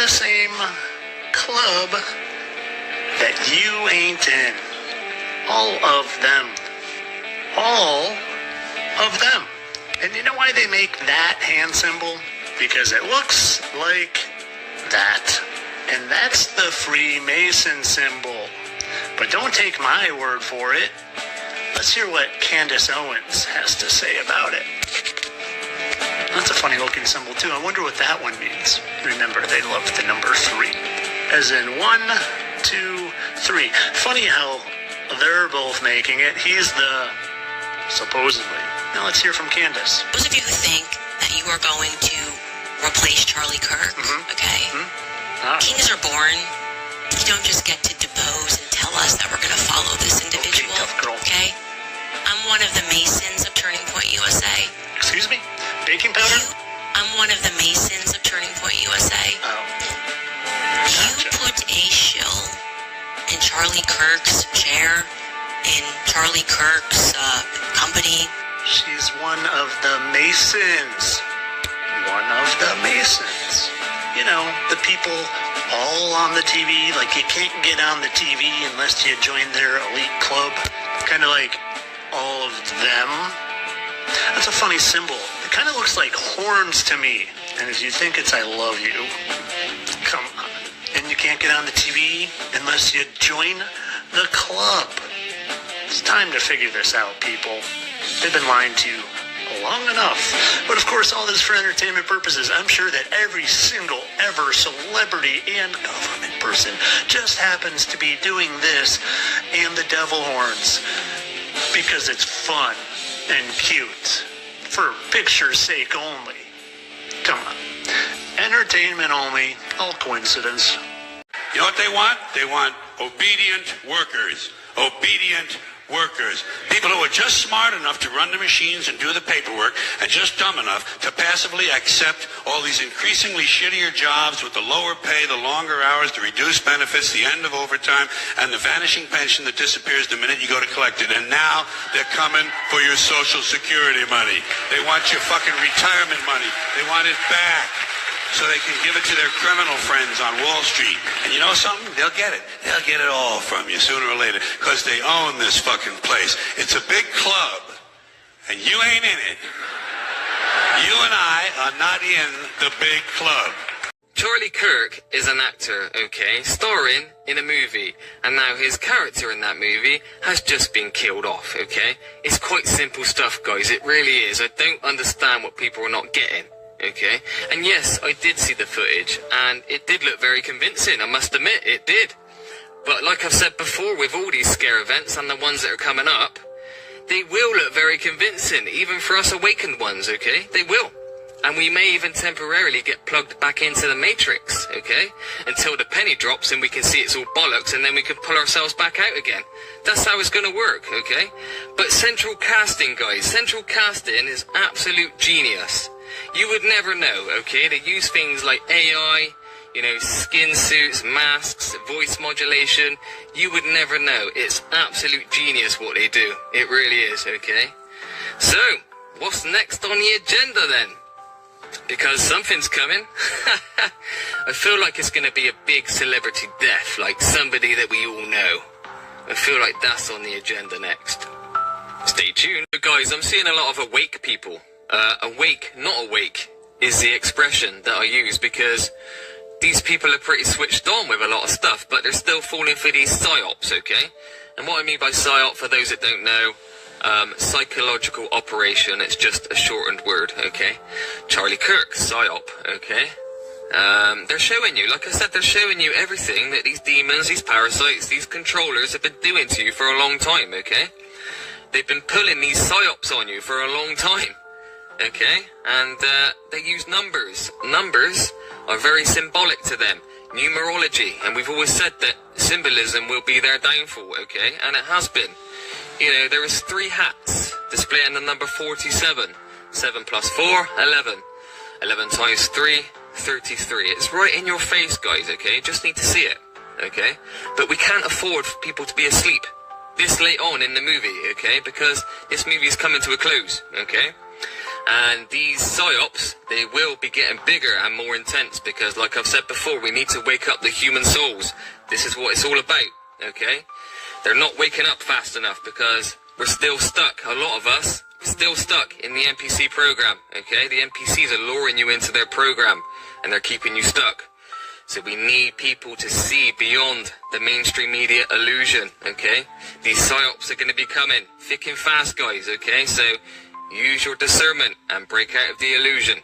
the same club that you ain't in. All of them. All of them. And you know why they make that hand symbol? Because it looks like that. And that's the Freemason symbol. But don't take my word for it. Let's hear what Candace Owens has to say about it. That's a funny looking symbol too. I wonder what that one means. Remember, they love the number 3. As in 1, 2, 3. Funny how they're both making it. He's the supposedly. Now let's hear from Candace. Those of you who think that you are going to replace Charlie Kirk, okay? Kings are born. You don't just get to depose and tell us that we're going to follow this individual, okay? I'm one of the Masons of Turning Point USA. Excuse me? Baking powder? I'm one of the Masons of Turning Point USA. Oh. You put a shill in Charlie Kirk's chair, in Charlie Kirk's company. She's one of the Masons. One of the Masons. You know, the people all on the TV, like you can't get on the TV unless you join their elite club. Kind of like all of them. That's a funny symbol. It kind of looks like horns to me. And if you think it's I love you, come on. And you can't get on the TV unless you join the club. It's time to figure this out, people. They've been lying to you long enough. But of course, all this for entertainment purposes. I'm sure that every single ever celebrity and government person just happens to be doing this and the devil horns because it's fun and cute for picture's sake only. Come on. Entertainment only. All coincidence. You know what they want? They want obedient workers. Obedient workers. People who are just smart enough to run the machines and do the paperwork and just dumb enough to passively accept all these increasingly shittier jobs with the lower pay, the longer hours, the reduced benefits, the end of overtime, and the vanishing pension that disappears the minute you go to collect it. And now they're coming for your Social Security money. They want your fucking retirement money. They want it back so they can give it to their criminal friends on Wall Street. And you know something? They'll get it. They'll get it all from you sooner or later because they own this fucking place. It's a big club, and you ain't in it. You and I are not in the big club. Charlie Kirk is an actor, okay, starring in a movie, and now his character in that movie has just been killed off, okay? It's quite simple stuff, guys, it really is. I don't understand what people are not getting. Okay, and yes, I did see the footage, and it did look very convincing, I must admit, it did. But like I've said before, with all these scare events, and the ones that are coming up, they will look very convincing, even for us awakened ones, okay? They will. And we may even temporarily get plugged back into the Matrix, okay? Until the penny drops and we can see it's all bollocks, and then we can pull ourselves back out again. That's how it's going to work, okay? But central casting, guys, central casting is absolute genius. You would never know, okay? They use things like AI, you know, skin suits, masks, voice modulation. You would never know. It's absolute genius what they do. It really is, okay? So, what's next on the agenda then? Because something's coming. I feel like it's going to be a big celebrity death, like somebody that we all know. I feel like that's on the agenda next. Stay tuned. But guys, I'm seeing a lot of awake people. Awake, not awake, is the expression that I use because these people are pretty switched on with a lot of stuff, but they're still falling for these psyops, okay? And what I mean by psyop, for those that don't know, psychological operation, it's just a shortened word, okay? Charlie Kirk, psyop, okay? They're showing you, like I said, they're showing you everything that these demons, these parasites, these controllers have been doing to you for a long time, okay? They've been pulling these psyops on you for a long time. Okay, and they use numbers. Numbers are very symbolic to them. Numerology, and we've always said that symbolism will be their downfall, okay? And it has been. You know, there is 3 hats displaying the number 47. 7 plus 4, 11. 11 times 3, 33. It's right in your face, guys, okay? Just need to see it, okay? But we can't afford for people to be asleep this late on in the movie, okay? Because this movie is coming to a close, okay? And these psyops, they will be getting bigger and more intense because, like I've said before, we need to wake up the human souls. This is what it's all about, okay? They're not waking up fast enough because we're still stuck, a lot of us, still stuck in the NPC program, okay? The NPCs are luring you into their program and they're keeping you stuck. So we need people to see beyond the mainstream media illusion, okay? These psyops are going to be coming thick and fast, guys, okay? So use your discernment and break out of the illusion.